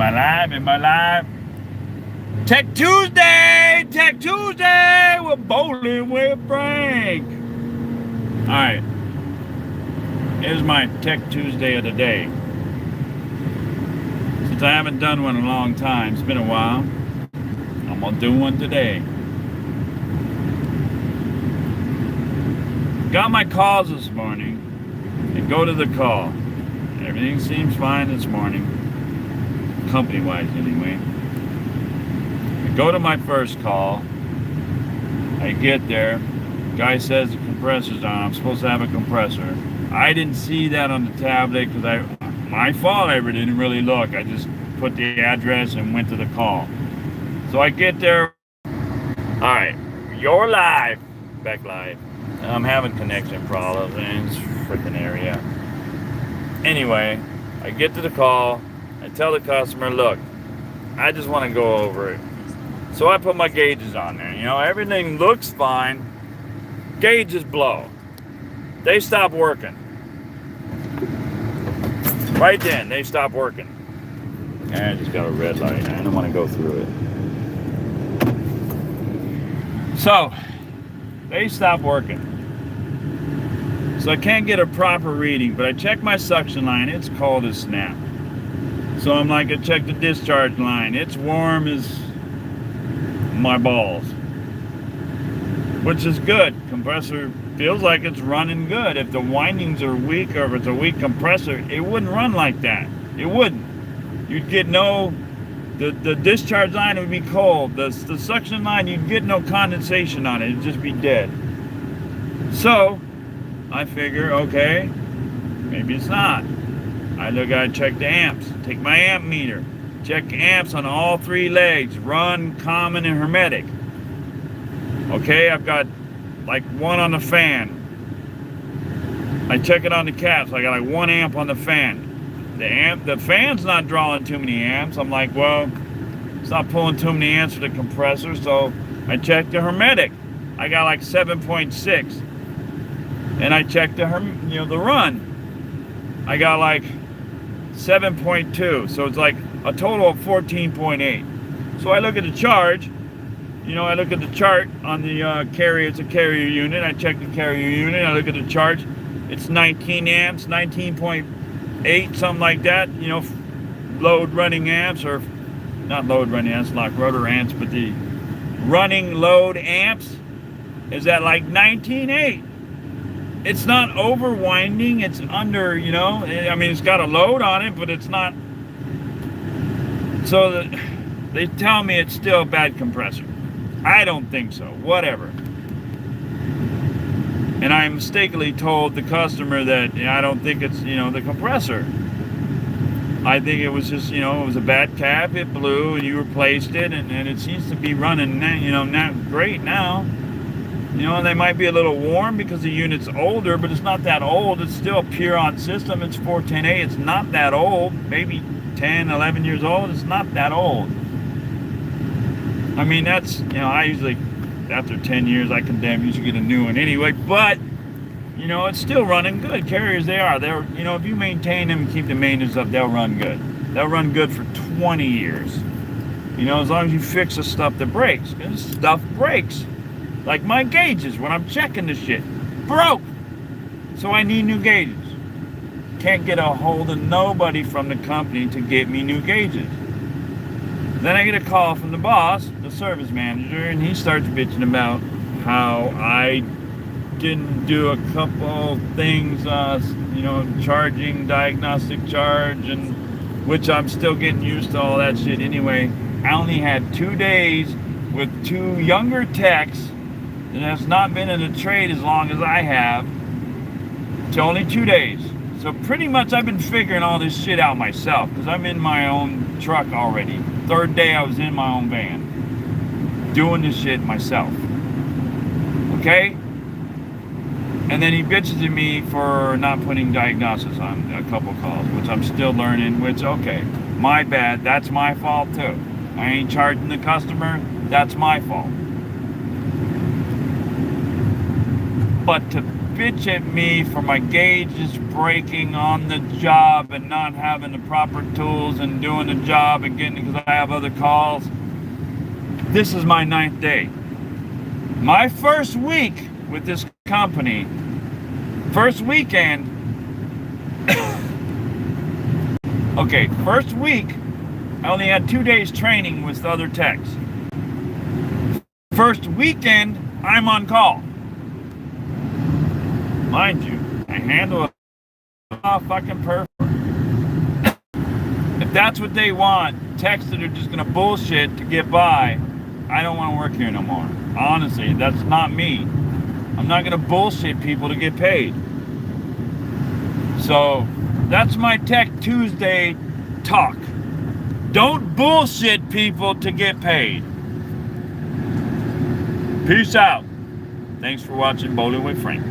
Am I live? Tech Tuesday with Bowling with Frank. All right, here's my Tech Tuesday of the day. Since I haven't done one in a long time, it's been a while, I'm gonna do one today. Got my calls this morning and go to the call. Everything seems fine this morning, company-wise anyway. I go to my first call. I get there. Guy says the compressor's on. I'm supposed to have a compressor. I didn't see that on the tablet because my fault. I didn't really look. I just put the address and went to the call. So I get there. All right, you're live. Back live. I'm having connection problems in this freaking area. Anyway, I get to the call. I tell the customer, look, I just want to go over it. So I put my gauges on there. You know, everything looks fine. Gauges blow. They stop working. Right then, they stop working. I just got a red light. I don't want to go through it. So, they stop working. So I can't get a proper reading, but I check my suction line. It's cold as snap. So I'm like, I check the discharge line. It's warm as my balls, which is good. Compressor feels like it's running good. If the windings are weak or if it's a weak compressor, it wouldn't run like that. It wouldn't. You'd get no, the discharge line would be cold. The suction line, you'd get no condensation on it. It'd just be dead. So I figure, okay, maybe it's not. I check the amps, take my amp meter, check amps on all three legs, run, common, and hermetic. Okay, I've got like one on the fan. I check it on the caps, I got like 1 amp on the fan. The fan's not drawing too many amps. I'm like, well, it's not pulling too many amps for the compressor, so I check the hermetic. I got like 7.6. And I checked the run. I got like 7.2, so it's like a total of 14.8. So I look at the charge. I look at the chart on the carrier. It's a carrier unit. I check the carrier unit. I look at the charge. It's 19 amps, 19.8, something like that. Load running amps, or not load running amps, like rotor amps, but the running load amps is at like 19.8. It's not overwinding, it's under, it's got a load on it, but it's not. So they tell me it's still a bad compressor. I don't think so, whatever. And I mistakenly told the customer that I don't think it's, the compressor. I think it was just, it was a bad cap, it blew, and you replaced it, and it seems to be running, not great now. They might be a little warm because the unit's older, but it's not that old. It's still a pure-on system. It's 410A. It's not that old. Maybe 10, 11 years old. It's not that old. I mean, that's, I usually, after 10 years, I condemn you should get a new one anyway. But, it's still running good. Carriers, they're, if you maintain them and keep the maintenance up, they'll run good. They'll run good for 20 years. As long as you fix the stuff that breaks. Because stuff breaks. Like my gauges, when I'm checking the shit, broke. So I need new gauges. Can't get a hold of nobody from the company to get me new gauges. Then I get a call from the boss, the service manager, and he starts bitching about how I didn't do a couple things, charging, diagnostic charge, and which I'm still getting used to all that shit anyway. I only had 2 days with 2 younger techs that has not been in the trade as long as I have. It's only 2 days. So pretty much I've been figuring all this shit out myself because I'm in my own truck already. 3rd day I was in my own van. Doing this shit myself. Okay? And then he bitches at me for not putting diagnosis on a couple calls, which I'm still learning, which, okay, my bad. That's my fault too. I ain't charging the customer. That's my fault. But to bitch at me for my gauges breaking on the job and not having the proper tools and doing the job and getting, because I have other calls. This is my 9th day. My first week with this company, first weekend, okay, first week, I only had 2 days training with other techs. First weekend, I'm on call. Mind you, I handle it fucking perfect. If that's what they want, techs that are just gonna bullshit to get by, I don't want to work here no more. Honestly, that's not me. I'm not gonna bullshit people to get paid. So, that's my Tech Tuesday talk. Don't bullshit people to get paid. Peace out. Thanks for watching Bowling with Frank.